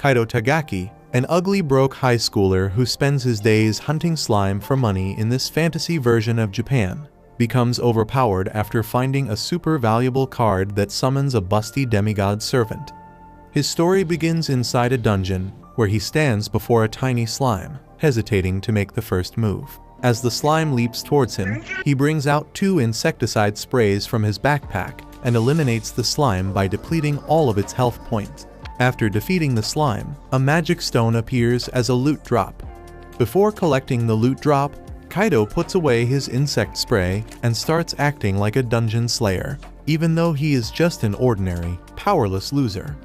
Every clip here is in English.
Kaido Tagaki, an ugly broke high schooler who spends his days hunting slime for money in this fantasy version of Japan, becomes overpowered after finding a super valuable card that summons a busty demigod servant. His story begins inside a dungeon where he stands before a tiny slime, hesitating to make the first move. As the slime leaps towards him, he brings out 2 insecticide sprays from his backpack and eliminates the slime by depleting all of its health points. After defeating the slime, a magic stone appears as a loot drop. Before collecting the loot drop, Kaido puts away his insect spray and starts acting like a dungeon slayer, even though he is just an ordinary, powerless loser.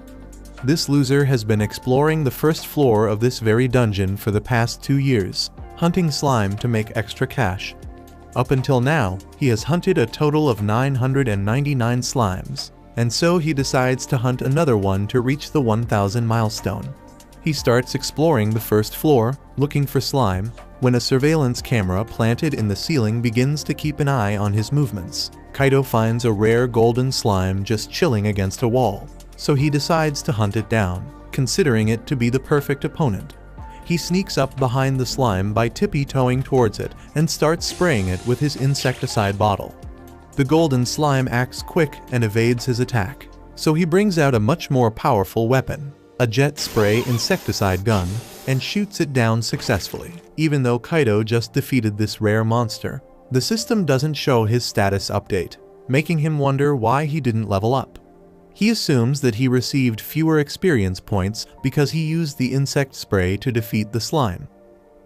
This loser has been exploring the first floor of this very dungeon for the past 2 years, hunting slime to make extra cash. Up until now, he has hunted a total of 999 slimes, and so he decides to hunt another one to reach the 1000 milestone. He starts exploring the first floor, looking for slime, when a surveillance camera planted in the ceiling begins to keep an eye on his movements. Kaido finds a rare golden slime just chilling against a wall, so he decides to hunt it down, considering it to be the perfect opponent. He sneaks up behind the slime by tippy-toeing towards it and starts spraying it with his insecticide bottle. The golden slime acts quick and evades his attack, so he brings out a much more powerful weapon, a jet spray insecticide gun, and shoots it down successfully. Even though Kaido just defeated this rare monster, the system doesn't show his status update, making him wonder why he didn't level up. He assumes that he received fewer experience points because he used the insect spray to defeat the slime.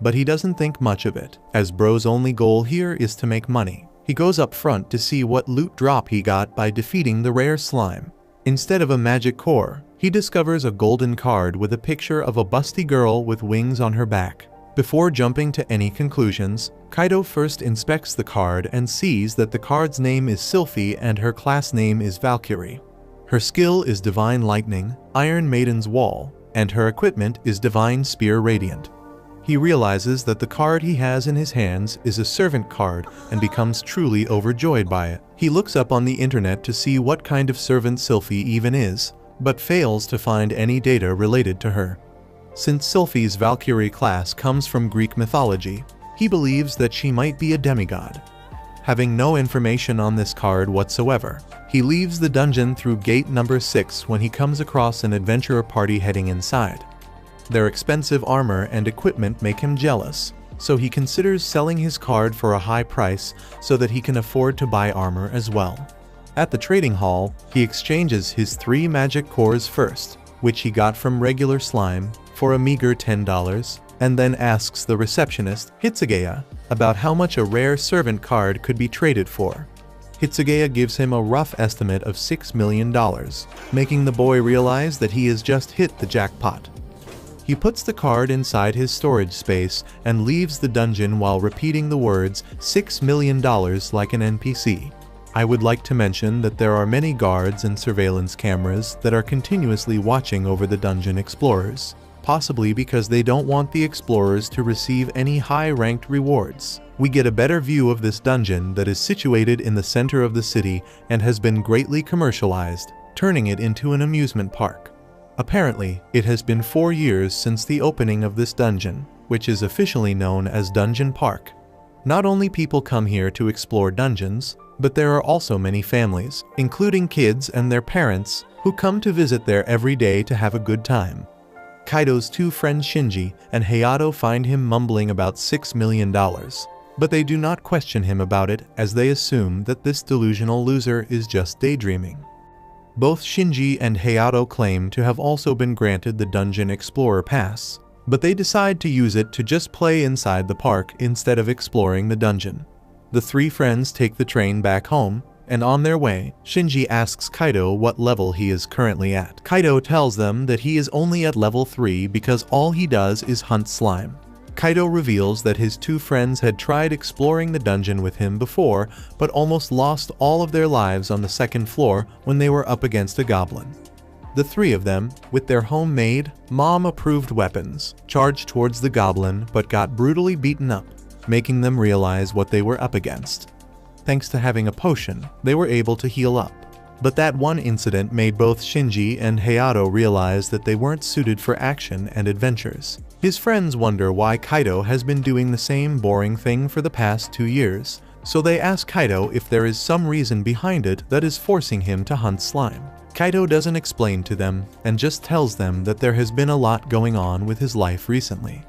But he doesn't think much of it, as Bro's only goal here is to make money. He goes up front to see what loot drop he got by defeating the rare slime. Instead of a magic core, he discovers a golden card with a picture of a busty girl with wings on her back. Before jumping to any conclusions, Kaido first inspects the card and sees that the card's name is Sylphie and her class name is Valkyrie. Her skill is Divine Lightning, Iron Maiden's Wall, and her equipment is Divine Spear Radiant. He realizes that the card he has in his hands is a servant card and becomes truly overjoyed by it. He looks up on the internet to see what kind of servant Sylphie even is, but fails to find any data related to her. Since Sylphie's Valkyrie class comes from Greek mythology, he believes that she might be a demigod. Having no information on this card whatsoever, he leaves the dungeon through gate number 6 when he comes across an adventurer party heading inside. Their expensive armor and equipment make him jealous, so he considers selling his card for a high price so that he can afford to buy armor as well. At the trading hall, he exchanges his 3 magic cores first, which he got from regular slime, for a meager $10, and then asks the receptionist, Hitsugeya, about how much a rare servant card could be traded for. Hitsugeya gives him a rough estimate of $6 million, making the boy realize that he has just hit the jackpot. He puts the card inside his storage space and leaves the dungeon while repeating the words $6 million like an NPC. I would like to mention that there are many guards and surveillance cameras that are continuously watching over the dungeon explorers, possibly because they don't want the explorers to receive any high-ranked rewards. We get a better view of this dungeon that is situated in the center of the city and has been greatly commercialized, turning it into an amusement park. Apparently, it has been 4 years since the opening of this dungeon, which is officially known as Dungeon Park. Not only people come here to explore dungeons, but there are also many families, including kids and their parents, who come to visit there every day to have a good time. Kaido's 2 friends Shinji and Hayato find him mumbling about $6 million, but they do not question him about it as they assume that this delusional loser is just daydreaming. Both Shinji and Hayato claim to have also been granted the Dungeon Explorer Pass, but they decide to use it to just play inside the park instead of exploring the dungeon. The 3 friends take the train back home, and on their way, Shinji asks Kaido what level he is currently at. Kaido tells them that he is only at level 3 because all he does is hunt slime. Kaido reveals that his 2 friends had tried exploring the dungeon with him before, but almost lost all of their lives on the 2nd floor when they were up against a goblin. The 3 of them, with their homemade, mom-approved weapons, charged towards the goblin but got brutally beaten up, making them realize what they were up against. Thanks to having a potion, they were able to heal up. But that one incident made both Shinji and Hayato realize that they weren't suited for action and adventures. His friends wonder why Kaido has been doing the same boring thing for the past 2 years, so they ask Kaido if there is some reason behind it that is forcing him to hunt slime. Kaido doesn't explain to them and just tells them that there has been a lot going on with his life recently.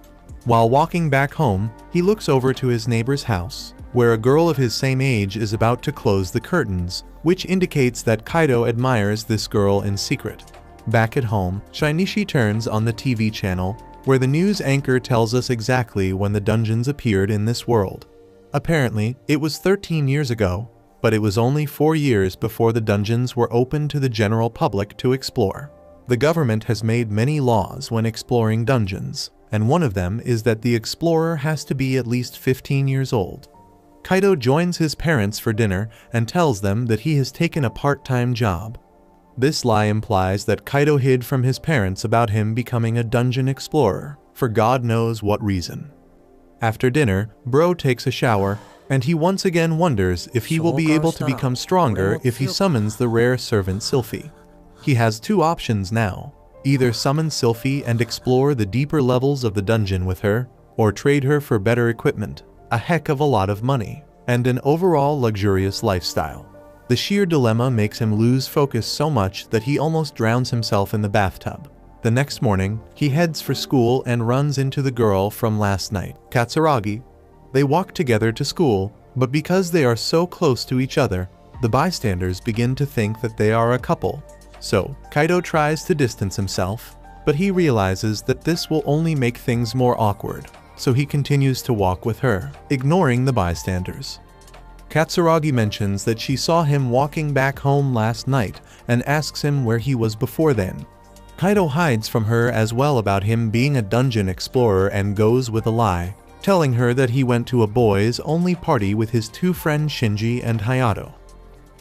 While walking back home, he looks over to his neighbor's house, where a girl of his same age is about to close the curtains, which indicates that Kaido admires this girl in secret. Back at home, Shinichi turns on the TV channel, where the news anchor tells us exactly when the dungeons appeared in this world. Apparently, it was 13 years ago, but it was only 4 years before the dungeons were open to the general public to explore. The government has made many laws when exploring dungeons, and one of them is that the explorer has to be at least 15 years old. Kaido joins his parents for dinner and tells them that he has taken a part-time job. This lie implies that Kaido hid from his parents about him becoming a dungeon explorer, for God knows what reason. After dinner, Bro takes a shower, and he once again wonders if he will be able to become stronger if he summons the rare servant Sylphie. He has 2 options now: either summon Sylphie and explore the deeper levels of the dungeon with her, or trade her for better equipment, a heck of a lot of money, and an overall luxurious lifestyle. The sheer dilemma makes him lose focus so much that he almost drowns himself in the bathtub. The next morning, he heads for school and runs into the girl from last night, Katsuragi. They walk together to school, but because they are so close to each other, the bystanders begin to think that they are a couple. So, Kaido tries to distance himself, but he realizes that this will only make things more awkward, so he continues to walk with her, ignoring the bystanders. Katsuragi mentions that she saw him walking back home last night and asks him where he was before then. Kaido hides from her as well about him being a dungeon explorer and goes with a lie, telling her that he went to a boys-only party with his 2 friends Shinji and Hayato.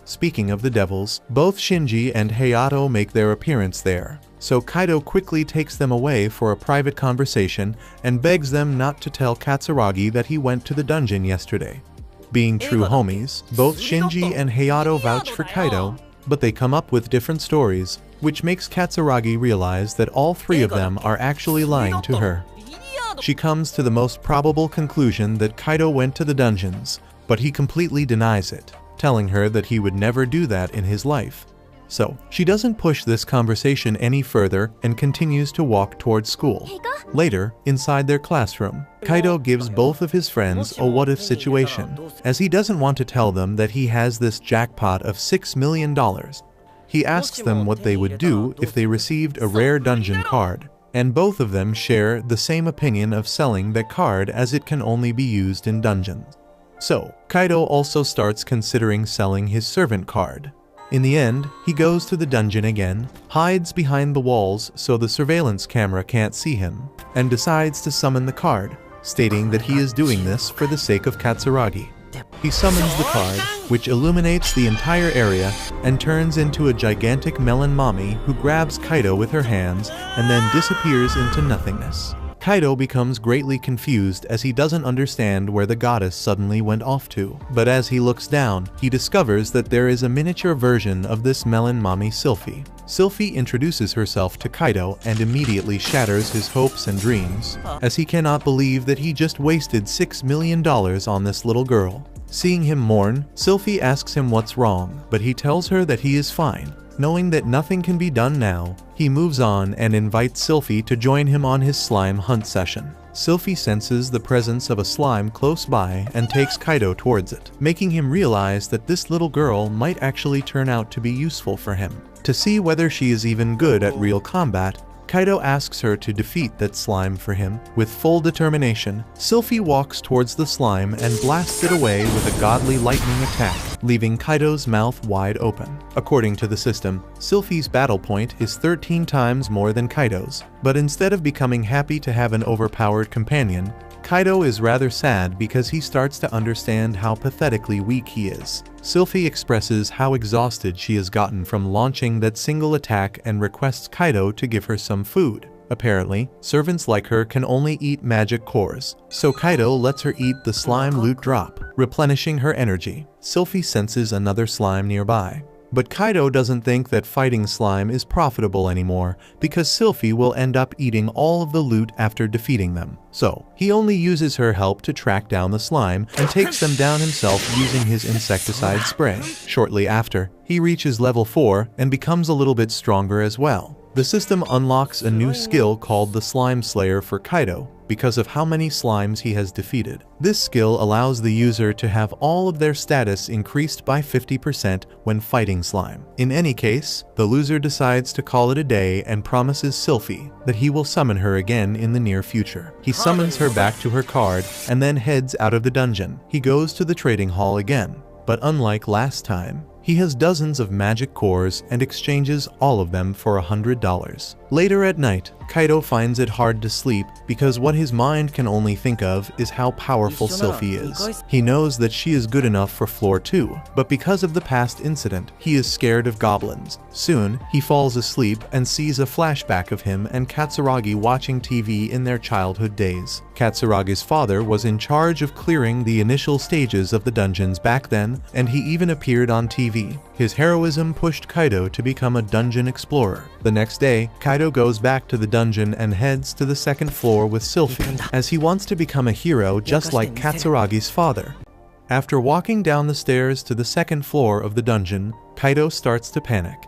Speaking of the devils, both Shinji and Hayato make their appearance there, so Kaido quickly takes them away for a private conversation and begs them not to tell Katsuragi that he went to the dungeon yesterday. Being true homies, both Shinji and Hayato vouch for Kaido, but they come up with different stories, which makes Katsuragi realize that all 3 of them are actually lying to her. She comes to the most probable conclusion that Kaido went to the dungeons, but he completely denies it, telling her that he would never do that in his life. So, she doesn't push this conversation any further and continues to walk towards school. Later, inside their classroom, Kaido gives both of his friends a what-if situation, as he doesn't want to tell them that he has this jackpot of $6 million. He asks them what they would do if they received a rare dungeon card, and both of them share the same opinion of selling that card as it can only be used in dungeons. So, Kaido also starts considering selling his servant card. In the end, he goes to the dungeon again, hides behind the walls so the surveillance camera can't see him, and decides to summon the card, stating that he is doing this for the sake of Katsuragi. He summons the card, which illuminates the entire area and turns into a gigantic melon mommy who grabs Kaido with her hands and then disappears into nothingness. Kaido becomes greatly confused as he doesn't understand where the goddess suddenly went off to, but as he looks down, he discovers that there is a miniature version of this melon mommy Sylphie. Sylphie introduces herself to Kaido and immediately shatters his hopes and dreams, as he cannot believe that he just wasted $6 million on this little girl. Seeing him mourn, Sylphie asks him what's wrong, but he tells her that he is fine. Knowing that nothing can be done now, he moves on and invites Sylphie to join him on his slime hunt session. Sylphie senses the presence of a slime close by and takes Kaido towards it, making him realize that this little girl might actually turn out to be useful for him. To see whether she is even good at real combat, Kaido asks her to defeat that slime for him. With full determination, Sylphie walks towards the slime and blasts it away with a godly lightning attack, leaving Kaido's mouth wide open. According to the system, Sylphie's battle point is 13 times more than Kaido's, but instead of becoming happy to have an overpowered companion, Kaido is rather sad because he starts to understand how pathetically weak he is. Sylphie expresses how exhausted she has gotten from launching that single attack and requests Kaido to give her some food. Apparently, servants like her can only eat magic cores, so Kaido lets her eat the slime loot drop, replenishing her energy. Sylphie senses another slime nearby. But Kaido doesn't think that fighting slime is profitable anymore because Sylphie will end up eating all of the loot after defeating them. So, he only uses her help to track down the slime and takes them down himself using his insecticide spray. Shortly after, he reaches level 4 and becomes a little bit stronger as well. The system unlocks a new skill called the Slime Slayer for Kaido because of how many slimes he has defeated. This skill allows the user to have all of their status increased by 50% when fighting slime. In any case, the loser decides to call it a day and promises Sylphie that he will summon her again in the near future. He summons her back to her card and then heads out of the dungeon. He goes to the trading hall again, but unlike last time, he has dozens of magic cores and exchanges all of them for $100. Later at night, Kaido finds it hard to sleep because what his mind can only think of is how powerful Sylphie is. He knows that she is good enough for floor 2, but because of the past incident, he is scared of goblins. Soon, he falls asleep and sees a flashback of him and Katsuragi watching TV in their childhood days. Katsuragi's father was in charge of clearing the initial stages of the dungeons back then, and he even appeared on TV. His heroism pushed Kaido to become a dungeon explorer. The next day, Kaido goes back to the dungeon and heads to the second floor with Sylphie, as he wants to become a hero just like Katsuragi's father. After walking down the stairs to the second floor of the dungeon, Kaido starts to panic.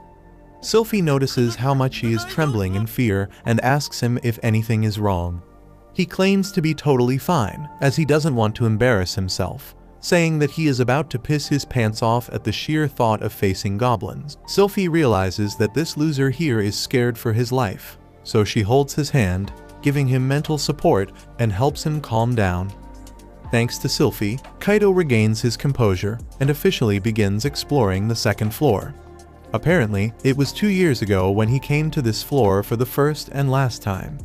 Sylphie notices how much he is trembling in fear and asks him if anything is wrong. He claims to be totally fine, as he doesn't want to embarrass himself, saying that he is about to piss his pants off at the sheer thought of facing goblins. Sylphie realizes that this loser here is scared for his life, so she holds his hand, giving him mental support and helps him calm down. Thanks to Sylphie, Kaido regains his composure and officially begins exploring the second floor. Apparently, it was 2 years ago when he came to this floor for the first and last time.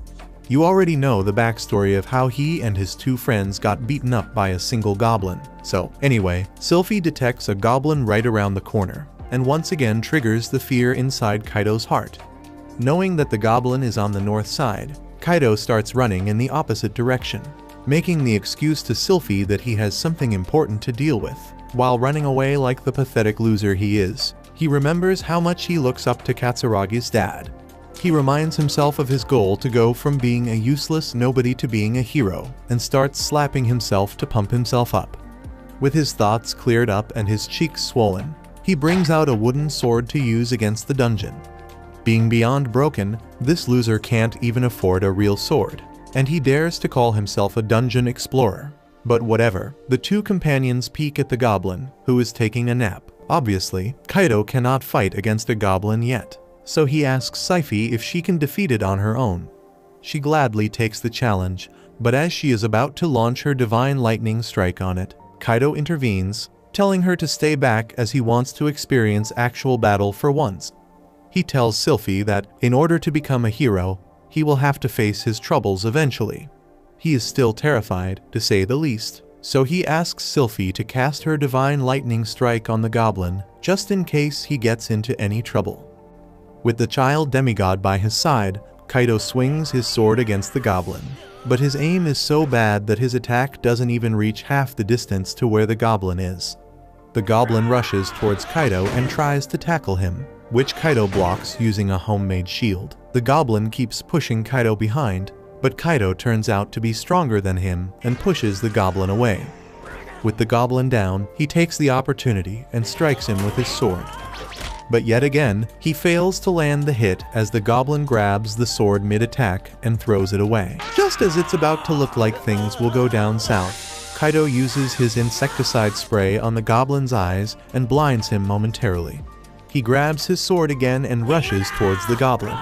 You already know the backstory of how he and his 2 friends got beaten up by a single goblin. So, anyway, Sylphie detects a goblin right around the corner, and once again triggers the fear inside Kaido's heart. Knowing that the goblin is on the north side, Kaido starts running in the opposite direction, making the excuse to Sylphie that he has something important to deal with. While running away like the pathetic loser he is, he remembers how much he looks up to Katsuragi's dad. He reminds himself of his goal to go from being a useless nobody to being a hero, and starts slapping himself to pump himself up. With his thoughts cleared up and his cheeks swollen, he brings out a wooden sword to use against the dungeon. Being beyond broken, this loser can't even afford a real sword, and he dares to call himself a dungeon explorer. But whatever, the 2 companions peek at the goblin, who is taking a nap. Obviously, Kaido cannot fight against a goblin yet, so he asks Sylphie if she can defeat it on her own. She gladly takes the challenge, but as she is about to launch her divine lightning strike on it, Kaido intervenes, telling her to stay back as he wants to experience actual battle for once. He tells Sylphie that, in order to become a hero, he will have to face his troubles eventually. He is still terrified, to say the least, so he asks Sylphie to cast her divine lightning strike on the goblin, just in case he gets into any trouble. With the child demigod by his side, Kaido swings his sword against the goblin, but his aim is so bad that his attack doesn't even reach half the distance to where the goblin is. The goblin rushes towards Kaido and tries to tackle him, which Kaido blocks using a homemade shield. The goblin keeps pushing Kaido behind, but Kaido turns out to be stronger than him and pushes the goblin away. With the goblin down, he takes the opportunity and strikes him with his sword. But yet again, he fails to land the hit as the goblin grabs the sword mid-attack and throws it away. Just as it's about to look like things will go down south, Kaido uses his insecticide spray on the goblin's eyes and blinds him momentarily. He grabs his sword again and rushes towards the goblin.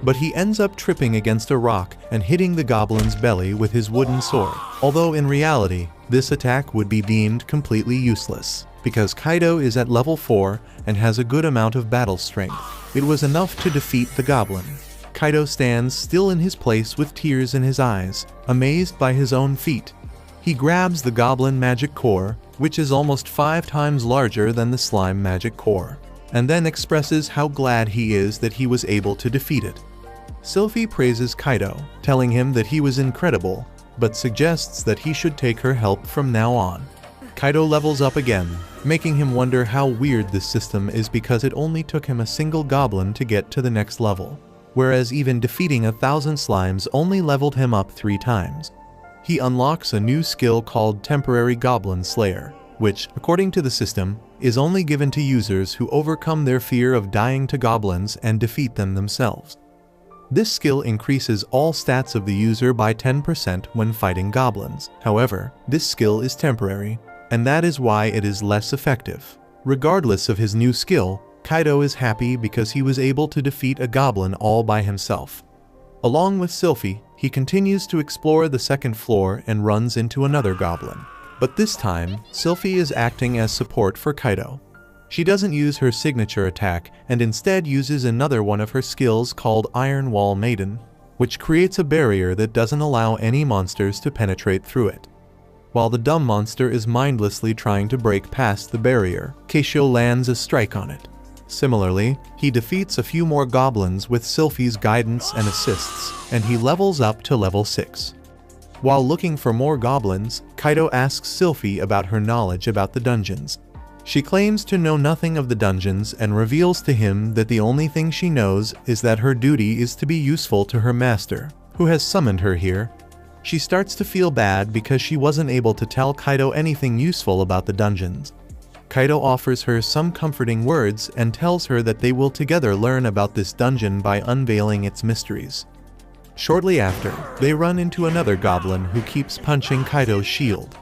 But he ends up tripping against a rock and hitting the goblin's belly with his wooden sword. Although in reality, this attack would be deemed completely useless, because Kaido is at level 4 and has a good amount of battle strength. It was enough to defeat the goblin. Kaido stands still in his place with tears in his eyes, amazed by his own feat. He grabs the goblin magic core, which is almost 5 times larger than the slime magic core, and then expresses how glad he is that he was able to defeat it. Sylphie praises Kaido, telling him that he was incredible, but suggests that he should take her help from now on. Kaido levels up again, making him wonder how weird this system is because it only took him a single goblin to get to the next level, whereas even defeating 1,000 slimes only leveled him up 3 times. He unlocks a new skill called Temporary Goblin Slayer, which, according to the system, is only given to users who overcome their fear of dying to goblins and defeat them themselves. This skill increases all stats of the user by 10% when fighting goblins. However, this skill is temporary, and that is why it is less effective. Regardless of his new skill, Kaido is happy because he was able to defeat a goblin all by himself. Along with Sylphie, he continues to explore the second floor and runs into another goblin. But this time, Sylphie is acting as support for Kaido. She doesn't use her signature attack and instead uses another one of her skills called Iron Wall Maiden, which creates a barrier that doesn't allow any monsters to penetrate through it. While the dumb monster is mindlessly trying to break past the barrier, Keisho lands a strike on it. Similarly, he defeats a few more goblins with Sylphie's guidance and assists, and he levels up to level 6. While looking for more goblins, Kaido asks Sylphie about her knowledge about the dungeons. She claims to know nothing of the dungeons and reveals to him that the only thing she knows is that her duty is to be useful to her master, who has summoned her here. She starts to feel bad because she wasn't able to tell Kaido anything useful about the dungeons. Kaido offers her some comforting words and tells her that they will together learn about this dungeon by unveiling its mysteries. Shortly after, they run into another goblin who keeps punching Kaido's shield.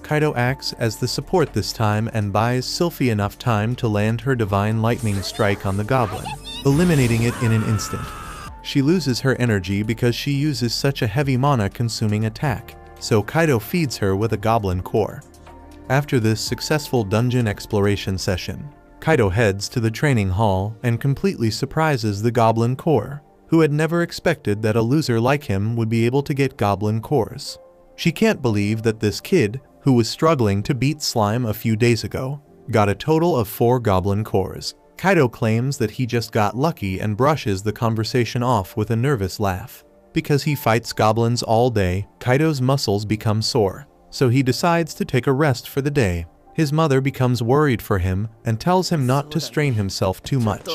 Kaido acts as the support this time and buys Sylphie enough time to land her Divine Lightning Strike on the goblin, eliminating it in an instant. She loses her energy because she uses such a heavy mana-consuming attack, so Kaido feeds her with a goblin core. After this successful dungeon exploration session, Kaido heads to the training hall and completely surprises the goblin core, who had never expected that a loser like him would be able to get goblin cores. She can't believe that this kid, who was struggling to beat slime a few days ago, got a total of 4 goblin cores. Kaido claims that he just got lucky and brushes the conversation off with a nervous laugh. Because he fights goblins all day, Kaido's muscles become sore, so he decides to take a rest for the day. His mother becomes worried for him and tells him not to strain himself too much.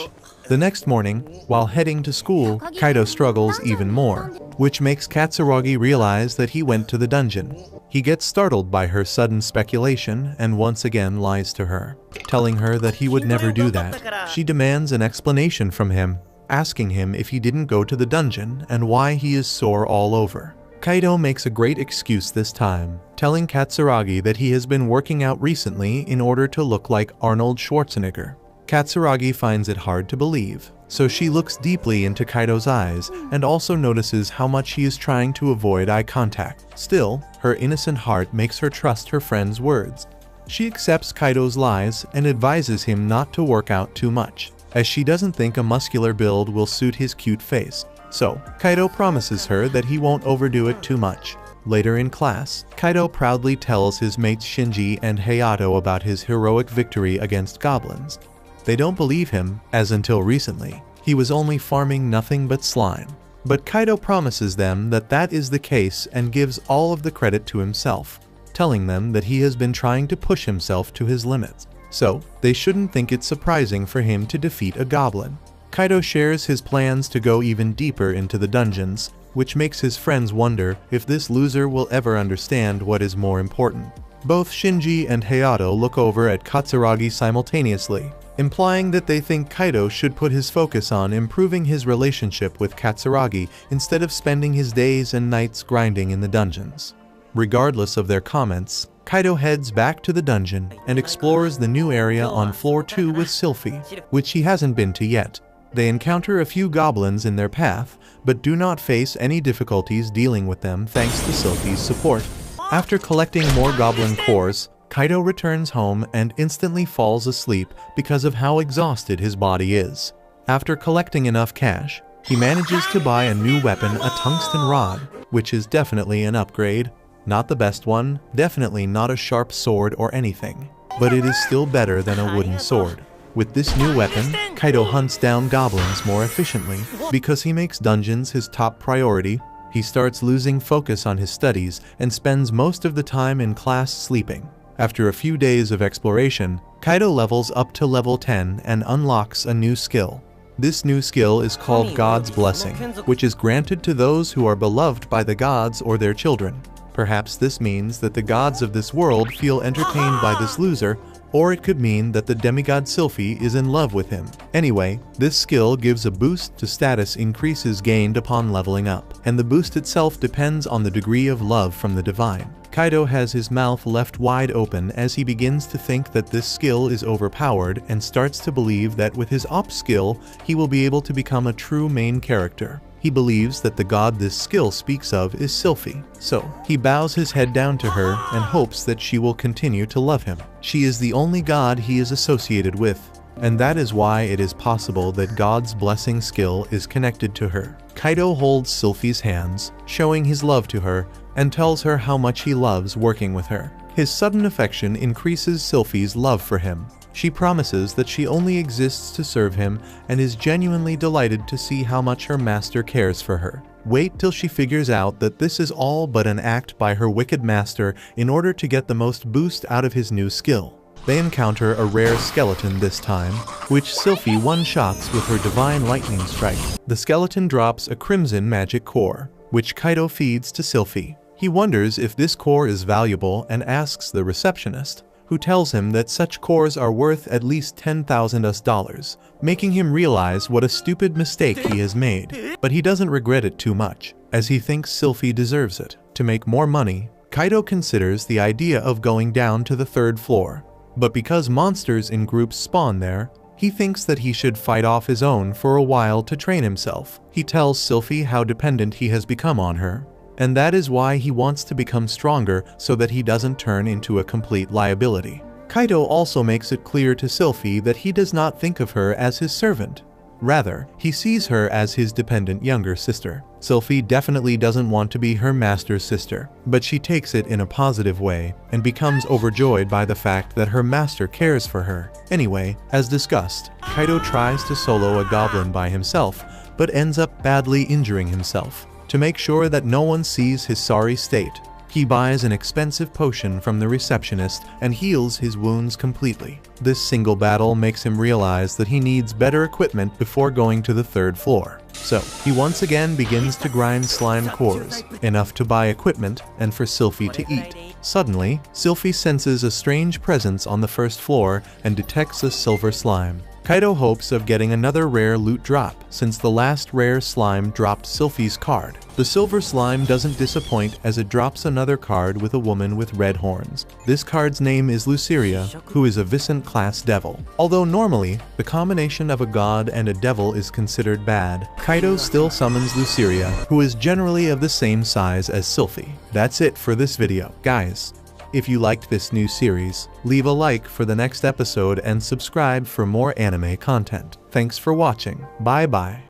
The next morning, while heading to school, Kaido struggles even more, which makes Katsuragi realize that he went to the dungeon. He gets startled by her sudden speculation and once again lies to her, telling her that he would never do that. She demands an explanation from him, asking him if he didn't go to the dungeon and why he is sore all over. Kaido makes a great excuse this time, telling Katsuragi that he has been working out recently in order to look like Arnold Schwarzenegger. Katsuragi finds it hard to believe, so she looks deeply into Kaido's eyes and also notices how much he is trying to avoid eye contact. Still, her innocent heart makes her trust her friend's words. She accepts Kaido's lies and advises him not to work out too much, as she doesn't think a muscular build will suit his cute face. So, Kaido promises her that he won't overdo it too much. Later in class, Kaido proudly tells his mates Shinji and Hayato about his heroic victory against goblins. They don't believe him, as until recently, he was only farming nothing but slime. But Kaido promises them that that is the case and gives all of the credit to himself, telling them that he has been trying to push himself to his limits. So, they shouldn't think it surprising for him to defeat a goblin. Kaido shares his plans to go even deeper into the dungeons, which makes his friends wonder if this loser will ever understand what is more important. Both Shinji and Hayato look over at Katsuragi simultaneously, implying that they think Kaido should put his focus on improving his relationship with Katsuragi instead of spending his days and nights grinding in the dungeons. Regardless of their comments, Kaido heads back to the dungeon and explores the new area on floor 2 with Sylphie, which he hasn't been to yet. They encounter a few goblins in their path, but do not face any difficulties dealing with them thanks to Sylphie's support. After collecting more goblin cores, Kaido returns home and instantly falls asleep because of how exhausted his body is. After collecting enough cash, he manages to buy a new weapon, a tungsten rod, which is definitely an upgrade. Not the best one, definitely not a sharp sword or anything, but it is still better than a wooden sword. With this new weapon, Kaido hunts down goblins more efficiently. Because he makes dungeons his top priority, he starts losing focus on his studies and spends most of the time in class sleeping. After a few days of exploration, Kaido levels up to level 10 and unlocks a new skill. This new skill is called God's Blessing, which is granted to those who are beloved by the gods or their children. Perhaps this means that the gods of this world feel entertained by this loser, or it could mean that the demigod Sylphie is in love with him. Anyway, this skill gives a boost to status increases gained upon leveling up, and the boost itself depends on the degree of love from the divine. Kaido has his mouth left wide open as he begins to think that this skill is overpowered and starts to believe that with his op skill, he will be able to become a true main character. He believes that the god this skill speaks of is Sylphie, so he bows his head down to her and hopes that she will continue to love him. She is the only god he is associated with, and that is why it is possible that God's Blessing skill is connected to her. Kaido holds Sylphie's hands, showing his love to her, and tells her how much he loves working with her. His sudden affection increases Sylphie's love for him. She promises that she only exists to serve him and is genuinely delighted to see how much her master cares for her. Wait till she figures out that this is all but an act by her wicked master in order to get the most boost out of his new skill. They encounter a rare skeleton this time, which Sylphie one-shots with her divine lightning strike. The skeleton drops a crimson magic core, which Kaido feeds to Sylphie. He wonders if this core is valuable and asks the receptionist, who tells him that such cores are worth at least $10,000, making him realize what a stupid mistake he has made. But he doesn't regret it too much, as he thinks Sylphie deserves it. To make more money, Kaido considers the idea of going down to the 3rd floor. But because monsters in groups spawn there, he thinks that he should fight off his own for a while to train himself. He tells Sylphie how dependent he has become on her, and that is why he wants to become stronger so that he doesn't turn into a complete liability. Kaido also makes it clear to Sylphie that he does not think of her as his servant. Rather, he sees her as his dependent younger sister. Sylphie definitely doesn't want to be her master's sister, but she takes it in a positive way and becomes overjoyed by the fact that her master cares for her. Anyway, as discussed, Kaido tries to solo a goblin by himself, but ends up badly injuring himself. To make sure that no one sees his sorry state, he buys an expensive potion from the receptionist and heals his wounds completely. This single battle makes him realize that he needs better equipment before going to the 3rd floor. So, he once again begins to grind slime cores, enough to buy equipment and for Sylphie to eat. Suddenly, Sylphie senses a strange presence on the 1st floor and detects a silver slime. Kaido hopes of getting another rare loot drop, since the last rare slime dropped Sylphie's card. The silver slime doesn't disappoint as it drops another card with a woman with red horns. This card's name is Luceria, who is a Vicent-class devil. Although normally, the combination of a god and a devil is considered bad, Kaido still summons Luceria, who is generally of the same size as Sylphie. That's it for this video, guys. If you liked this new series, leave a like for the next episode and subscribe for more anime content. Thanks for watching. Bye bye.